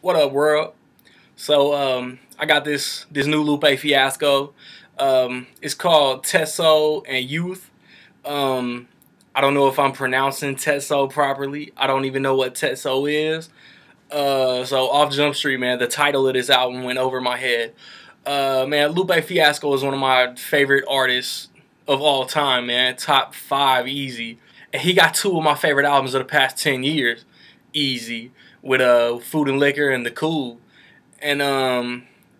What up, world? So I got this new Lupe Fiasco. It's called Tetsuo and Youth. Um, I don't know if I'm pronouncing Tetsuo properly. I don't even know what Tetsuo is. So off Jump Street, man, the title of this album went over my head. Man, Lupe Fiasco is one of my favorite artists of all time, man. Top 5 easy. And he got 2 of my favorite albums of the past 10 years, easy, with Food and Liquor and The Cool. And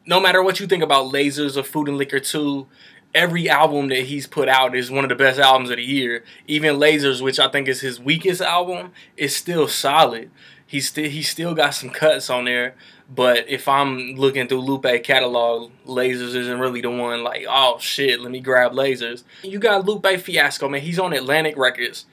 no matter what you think about Lasers or Food and Liquor 2, every album that he's put out is one of the best albums of the year. Even Lasers, which I think is his weakest album, is still solid. He's still got some cuts on there. But if I'm looking through Lupe catalog, Lasers isn't really the one like, oh shit, let me grab Lasers. You got Lupe Fiasco, man. He's on Atlantic Records.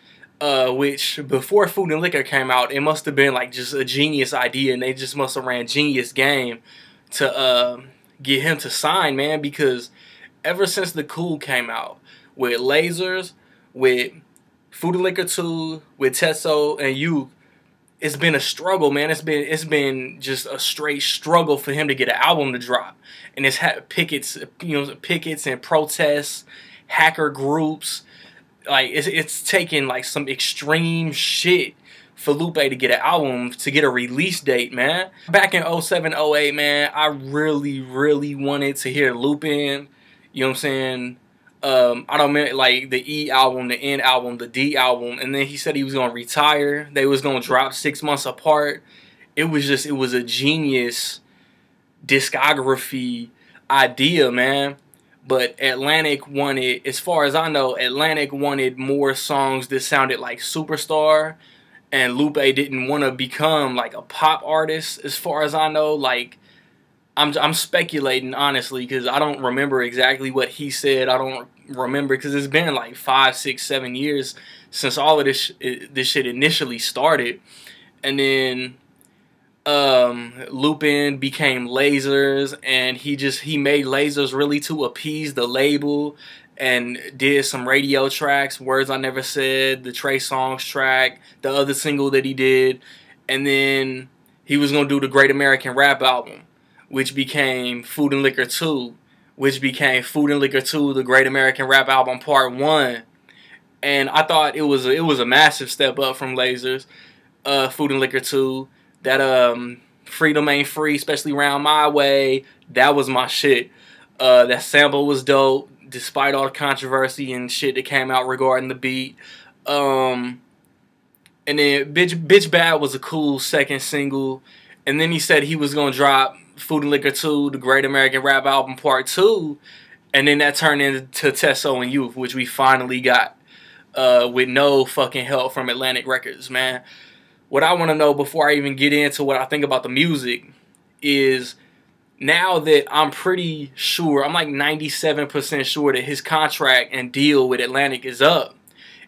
Which before Food and Liquor came out, it must have been like just a genius idea, and they just must have ran genius game to get him to sign, man. Because ever since The Cool came out, with Lasers, with Food and Liquor 2, with Tetsuo and Youth, it's been a struggle, man. It's been just a straight struggle for him to get an album to drop, and it's had pickets and protests, hacker groups. Like it's taken like some extreme shit for Lupe to get an album, to get a release date, man. Back in 07, 08, man, I really wanted to hear Lupe in. You know what I'm saying? I don't mean like the E album, the N album, the D album, and then he said he was gonna retire. They was gonna drop 6 months apart. It was a genius discography idea, man. But Atlantic wanted, as far as I know, Atlantic wanted more songs that sounded like Superstar, and Lupe didn't want to become like a pop artist, as far as I know. Like, I'm speculating, honestly, because I don't remember exactly what he said. I don't remember, because it's been like 5, 6, 7 years since all of this shit initially started. And then Lupin became Lasers, and he made Lasers really to appease the label, and did some radio tracks, Words I Never Said, the Trey Songz track, the other single that he did, and then he was gonna do the Great American Rap album, which became Food and Liquor 2, which became Food and Liquor 2, the Great American Rap album Part 1. And I thought it was a massive step up from Lasers, Food and Liquor 2. That Freedom Ain't Free, especially Round My Way, that was my shit. That sample was dope, despite all the controversy and shit that came out regarding the beat. And then Bitch Bad was a cool second single. And then he said he was gonna drop Food and Liquor 2, the Great American Rap album Part 2. And then that turned into Tetsuo and Youth, which we finally got with no fucking help from Atlantic Records, man. What I want to know before I even get into what I think about the music is, now that I'm pretty sure, I'm like 97% sure that his contract and deal with Atlantic is up.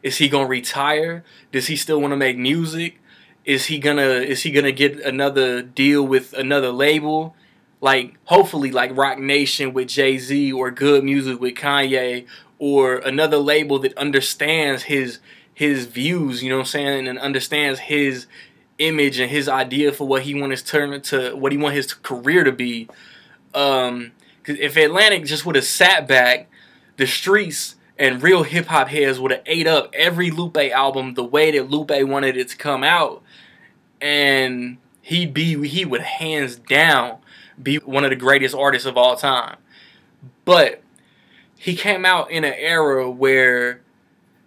Is he gonna retire? Does he still want to make music? Is he gonna get another deal with another label? Like, hopefully like Rock Nation with Jay-Z, or Good Music with Kanye, or another label that understands his views, you know what I'm saying, and understands his image and his idea for what he wants his career to be. Because if Atlantic just would have sat back, the streets and real hip hop heads would have ate up every Lupe album the way that Lupe wanted it to come out, and he would hands down be one of the greatest artists of all time. But he came out in an era where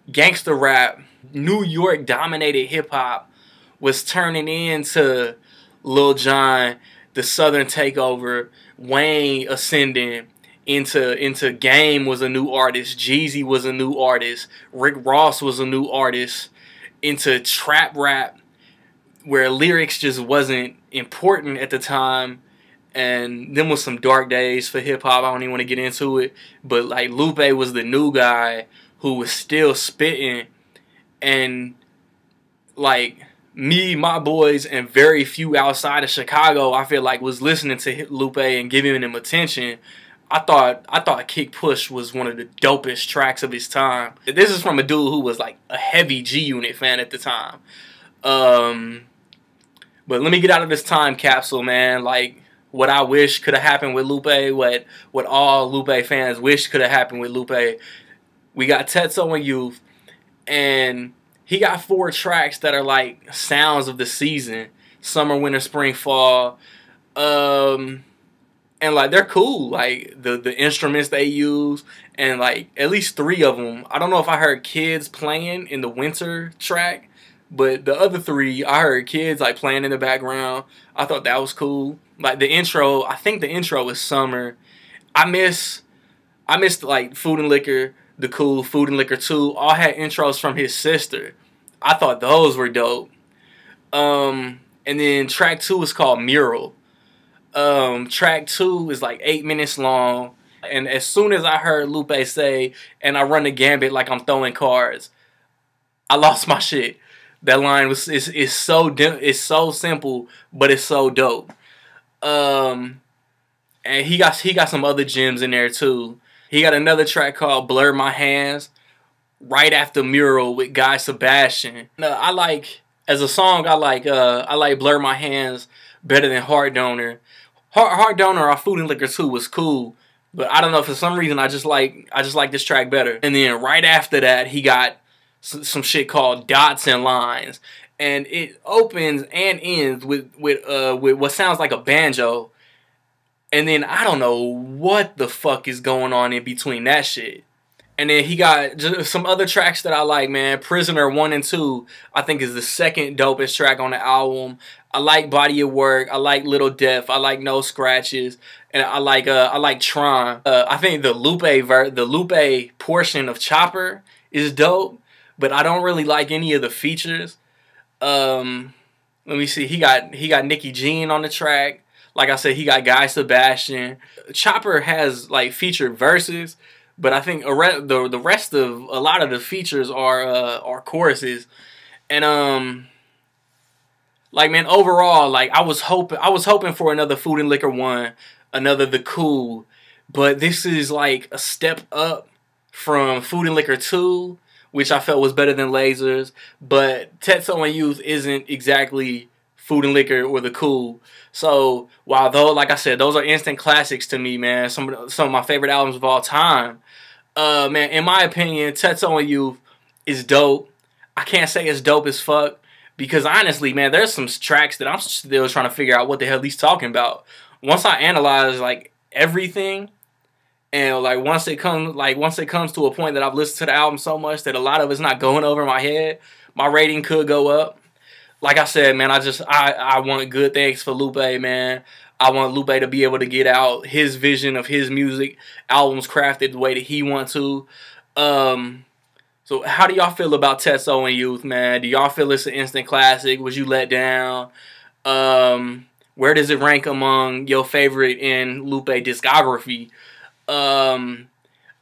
gangster rap, New York dominated hip hop, was turning into Lil Jon, the Southern Takeover, Wayne ascending into Game was a new artist, Jeezy was a new artist, Rick Ross was a new artist, into trap rap, where lyrics just wasn't important at the time. And then was some dark days for hip hop. I don't even want to get into it, but like Lupe was the new guy who was still spitting, and like me, my boys, and very few outside of Chicago, I feel like, was listening to Lupe and giving him attention. I thought Kick Push was one of the dopest tracks of his time. This is from a dude who was like a heavy G Unit fan at the time. But let me get out of this time capsule, man. Like, what I wish could have happened with Lupe, what all Lupe fans wish could have happened with Lupe. We got Tetsuo Youth, and he got 4 tracks that are like sounds of the season: summer, winter, spring, fall. And like they're cool, like the instruments they use, and like at least 3 of them. I don't know if I heard kids playing in the winter track, but the other 3 I heard kids like playing in the background. I thought that was cool. Like the intro, I think the intro was summer. I missed like Food and Liquor, the Cool, Food and Liquor 2. All had intros from his sister. I thought those were dope. And then track 2 is called Mural. Track 2 is like 8 minutes long, and as soon as I heard Lupe say, "And I run the gambit like I'm throwing cards," I lost my shit. That line is so simple, but it's so dope. And he got some other gems in there too. He got another track called "Blur My Hands" right after Mural with Guy Sebastian. I like, as a song, I like "Blur My Hands" better than "Heart Donor." Heart Donor or Food and Liquor 2 was cool, but I don't know, for some reason I just like this track better. And then right after that, he got some shit called Dots and Lines, and it opens and ends with what sounds like a banjo. And then I don't know what the fuck is going on in between that shit. And then he got just some other tracks that I like, man. Prisoner 1 and 2, I think, is the second dopest track on the album. I like Body of Work. I like Little Death. I like No Scratches. And I like Tron. I think the Lupe portion of Chopper is dope, but I don't really like any of the features. Let me see. He got Nicki Jean on the track. Like I said, he got Guy Sebastian. Chopper has like featured verses, but I think the rest of a lot of the features are choruses. And like, man, overall, like I was hoping for another Food and Liquor 1, another The Cool, but this is like a step up from Food and Liquor 2, which I felt was better than Lasers. But Tetsuo Youth isn't exactly Food and Liquor or The Cool. So while like I said, those are instant classics to me, man. Some of my favorite albums of all time. Man, in my opinion, Tetsuo Youth is dope. I can't say it's dope as fuck, because honestly, man, there's some tracks that I'm still trying to figure out what the hell he's talking about. Once I analyze like everything, and like once it comes to a point that I've listened to the album so much that a lot of it's not going over my head, my rating could go up. Like I said, man, I want good things for Lupe, man. I want Lupe to be able to get out his vision of his music, albums crafted the way that he wants to. So how do y'all feel about Tetsuo Youth, man? Do y'all feel it's an instant classic? Was you let down? Where does it rank among your favorite in Lupe discography? I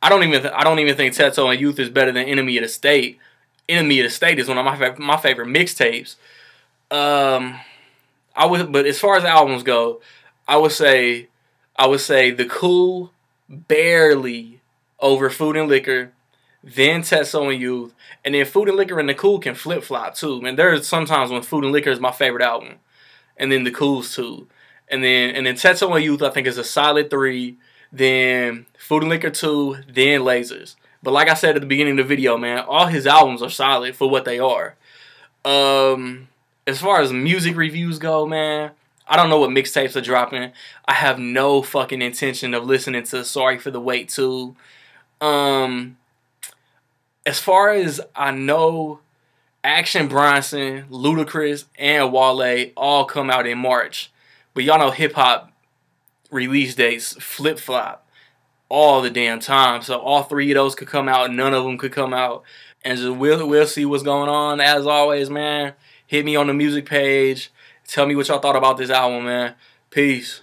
don't even think Tetsuo Youth is better than Enemy of the State. Enemy of the State is one of my favorite mixtapes. But as far as albums go, I would say The Cool barely over Food and Liquor, then Tetsuo Youth, and then Food and Liquor and The Cool can flip flop too. Man, there's sometimes when Food and Liquor is my favorite album, and then The Cool's too, and then Tetsuo Youth I think is a solid 3, then Food and Liquor 2, then Lasers. But like I said at the beginning of the video, man, all his albums are solid for what they are. As far as music reviews go, man, I don't know what mixtapes are dropping. I have no fucking intention of listening to Sorry for the Wait 2. As far as I know, Action Bronson, Ludacris, and Wale all come out in March. But y'all know hip-hop release dates flip-flop all the damn time. So all 3 of those could come out, none of them could come out. And just we'll see what's going on. As always, man, hit me on the music page. Tell me what y'all thought about this album, man. Peace.